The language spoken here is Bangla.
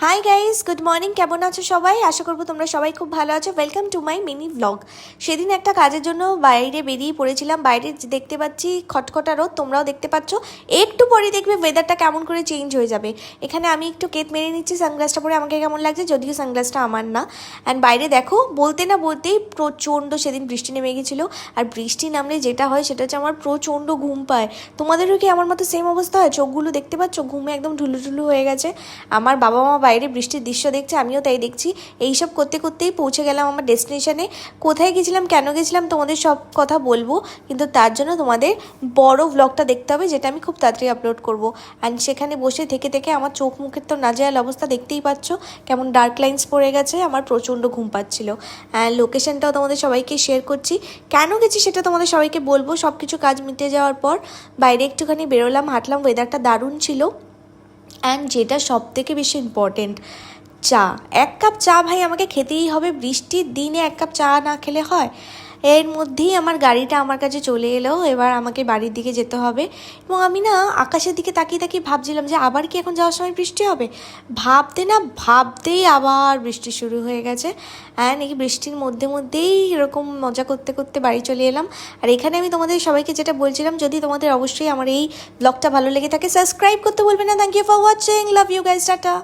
Hi guys, good morning. কেমন আছো সবাই? আশা করবো তোমরা সবাই খুব ভালো আছো। Welcome to my mini blog. সেদিন একটা কাজের জন্য বাইরে বেরিয়ে পড়েছিলাম। বাইরে দেখতে পাচ্ছি খটখটা রোদ, তোমরাও দেখতে পাচ্ছ। একটু পরে দেখবে ওয়েদারটা কেমন করে চেঞ্জ হয়ে যাবে। এখানে আমি একটু কেত মেরে নিচ্ছি সানগ্লাসটা পরে, আমাকে কেমন লাগছে, যদিও সানগ্লাসটা আমার না। অ্যান্ড বাইরে দেখো, বলতে না বলতেই প্রচণ্ড সেদিন বৃষ্টি নেমে গেছিলো। আর বৃষ্টি নামলে যেটা হয় সেটা হচ্ছে আমার প্রচণ্ড ঘুম পায়। তোমাদেরও কি আমার মতো সেম অবস্থা হয়? চোখগুলো দেখতে পাচ্ছ ঘুমে একদম ঢুলুঢুলু হয়ে গেছে। আমার বাবা মা বাইরে বৃষ্টির দৃশ্য দেখছে, আমিও তাই দেখছি। এইসব করতে করতেই পৌঁছে গেলাম আমার ডেস্টিনেশনে। কোথায় গেছিলাম, কেন গেছিলাম, তোমাদের সব কথা বলবো, কিন্তু তার জন্য তোমাদের বড় ভ্লগটা দেখতে হবে, যেটা আমি খুব তাড়াতাড়ি আপলোড করব। অ্যান্ড সেখানে বসে থেকে থেকে আমার চোখ মুখের তো নাজেহাল অবস্থা, দেখতেই পাচ্ছ কেমন ডার্ক লাইন্স পড়ে গেছে। আমার প্রচণ্ড ঘুম পাচ্ছিল। অ্যান্ড লোকেশনটাও তোমাদের সবাইকে শেয়ার করছি। কেন গেছি সেটা তোমাদের সবাইকে বলবো সব কিছু কাজ মিটে যাওয়ার পর। বাইরে একটুখানি বেরোলাম, হাঁটলাম, ওয়েদারটা দারুণ ছিল। অ্যান্ড যেটা সব থেকে বেশি ইম্পর্টেন্ট, চা। এক কাপ চা ভাই আমাকে খেতেই হবে। বৃষ্টির দিনে এক কাপ চা না খেলে হয়? এর মধ্যেই আমার গাড়িটা আমার কাছে চলে এলো। এবার আমাকে বাড়ির দিকে যেতে হবে। এবং আমি না আকাশের দিকে তাকিয়ে তাকিয়ে ভাবছিলাম যে আবার কি এখন যাওয়ার সময় বৃষ্টি হবে। ভাবতেই আবার বৃষ্টি শুরু হয়ে গেছে। অ্যান্ড এই বৃষ্টির মধ্যেই এরকম মজা করতে করতে বাড়ি চলে এলাম। আর এখানে আমি তোমাদের সবাইকে যেটা বলছিলাম, যদি তোমাদের অবশ্যই আমার এই ব্লগটা ভালো লেগে থাকে, সাবস্ক্রাইব করতে বলবে না। Thank you for watching, love you guys, tata.